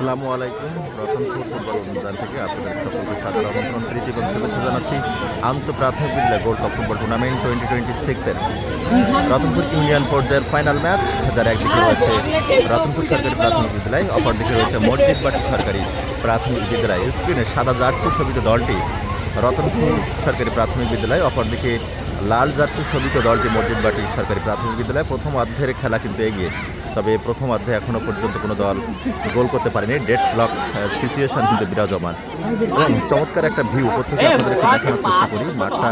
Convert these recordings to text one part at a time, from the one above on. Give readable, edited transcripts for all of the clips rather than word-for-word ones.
আসসালামু আলাইকুম। রতনপুর ফুটবল অনুদান থেকে আপনাদের সকলকে সাদর আমন্ত্রণ, প্রীতি এবং শুভেচ্ছা জানাচ্ছি। প্রাথমিক বিদ্যালয় গোল্ড কাপ ফুটবল টুর্নামেন্ট 2026-এর রতনপুর ইউনিয়ন পর্যায়ের ফাইনাল ম্যাচ, যার একদিকে রয়েছে রতনপুর সরকারি প্রাথমিক বিদ্যালয়, অপরদিকে রয়েছে মসজিদবাটি সরকারি প্রাথমিক বিদ্যালয়। স্ক্রিনে সাদা জার্সি শোভিত দলটি রতনপুর সরকারি প্রাথমিক বিদ্যালয়, অপরদিকে লাল জার্সি শোভিত দলটি মসজিদবাটি সরকারি প্রাথমিক বিদ্যালয়। প্রথম অর্ধের খেলা কিন্তু এগিয়ে, তবে প্রথম অর্ধে এখনও পর্যন্ত কোনো দল গোল করতে পারেনি। ডেড ব্লক সিচুয়েশন কিন্তু বিরাজমান এবং চমৎকার একটা ভিউ উপর থেকে আপনাদের একটু দেখানোর চেষ্টা করি। মাঠটা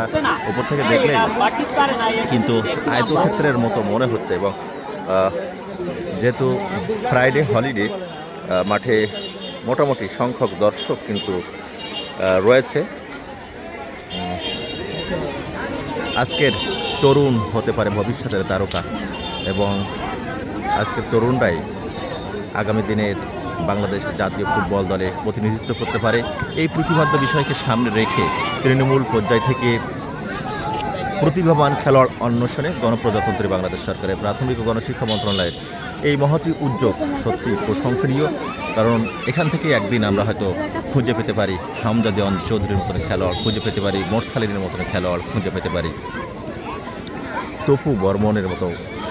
উপর থেকে দেখলেই কিন্তু আয়তক্ষেত্রের মতো মনে হচ্ছে এবং যেহেতু ফ্রাইডে হলিডে, মাঠে মোটামুটি সংখ্যক দর্শক কিন্তু রয়েছে। আজকের তরুণ হতে পারে ভবিষ্যতের তারকা এবং আজকের তরুণরাই আগামী দিনের বাংলাদেশের জাতীয় ফুটবল দলে প্রতিনিধিত্ব করতে পারে। এই প্রতিপাদ্য বিষয়কে সামনে রেখে তৃণমূল পর্যায় থেকে প্রতিভাবান খেলোয়াড় অন্বেষণে গণপ্রজাতন্ত্রী বাংলাদেশ সরকারের প্রাথমিক ও গণশিক্ষা মন্ত্রণালয়ের এই মহতী উদ্যোগ সত্যি প্রশংসনীয়। কারণ এখান থেকে একদিন আমরা হয়তো খুঁজে পেতে পারি হামজা দেওয়ান চৌধুরীর মতন খেলোয়াড়, খুঁজে পেতে পারি মোরসালিনের মতন খেলোয়াড়, খুঁজে পেতে পারি তপু বর্মনের মতো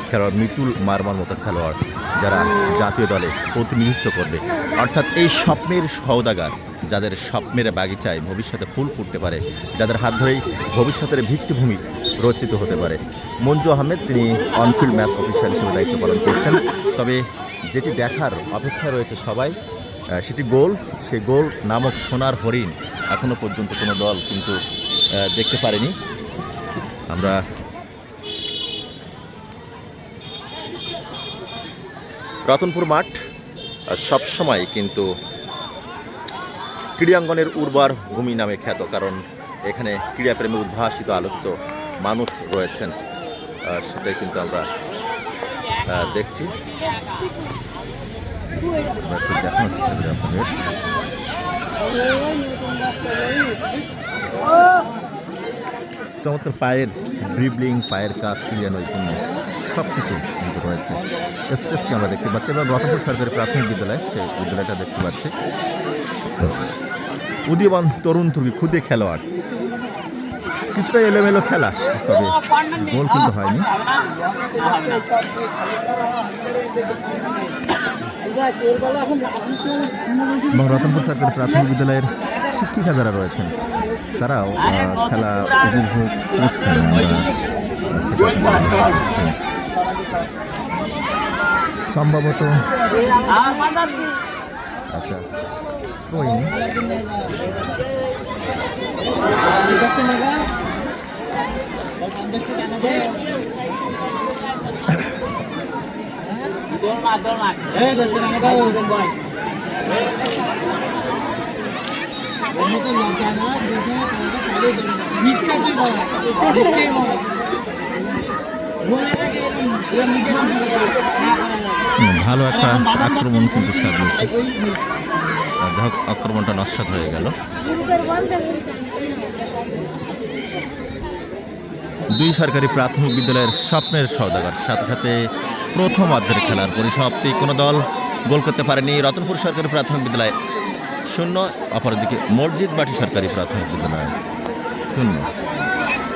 খেলোয়াড়, মিতুল মারমার মতো খেলোয়াড়, যারা জাতীয় দলে প্রতিনিধিত্ব করবে। অর্থাৎ এই স্বপ্নের সওদাগার, যাদের স্বপ্নের বাগিচায় ভবিষ্যতে ফুল ফুটতে পারে, যাদের হাত ধরেই ভবিষ্যতের ভিত্তিভূমি রচিত হতে পারে। মঞ্জু আহমেদ তিনি অনফিল্ড ম্যাচ অফিসার হিসেবে দায়িত্ব পালন করছেন। তবে যেটি দেখার অপেক্ষা রয়েছে সবাই, সেটি গোল। সেই গোল নামক সোনার হরিণ এখনও পর্যন্ত কোনো দল কিন্তু দেখতে পারেনি। আমরা রতনপুর মাঠ সবসময় কিন্তু ক্রীড়াঙ্গনের উর্বর ভূমি নামে খ্যাত, কারণ এখানে ক্রীড়াপ্রেমী উদ্ভাসিত আলোকিত মানুষ রয়েছেন। সেটাই কিন্তু আমরা দেখছি। আমরা একটু দেখানোর চেষ্টা করি আপনাদের। চমৎকার পায়ের ড্রিবলিং, পায়ের কাজ, ক্রিয়া নৈপুণ্য সব কিছু কিন্তু রয়েছে। স্টেজকে আমরা দেখতে পাচ্ছি এবং রতনপুর সরকারি প্রাথমিক বিদ্যালয়, সেই বিদ্যালয়টা দেখতে পাচ্ছি। উদীয়মান তরুণ তুর্কি খুদে খেলোয়াড়, কিছুটা এলোমেলো খেলা, তবে গোল কিন্তু হয়নি। এবং রতনপুর সরকারি প্রাথমিক বিদ্যালয়ের শিক্ষিকা যারা রয়েছেন তারাও খেলা উপভোগ করছেন। আমরা সেটা করছি সম্ভবত একটা থ্রোয়িং। ভালো একটা আক্রমণ কিন্তু সাজিয়েছে, যাই হোক আক্রমণটা নস্যাৎ হয়ে গেল। দুই সরকারি প্রাথমিক বিদ্যালয়ের স্বপ্নের সওদাগর, সাথে সাথে প্রথম অর্ধের খেলার পরিসমাপ্তি, কোনো দল গোল করতে পারেনি। রতনপুর সরকারি প্রাথমিক বিদ্যালয় 0, অপরদিকে মসজিদবাটি সরকারি প্রাথমিক বিদ্যালয় 0।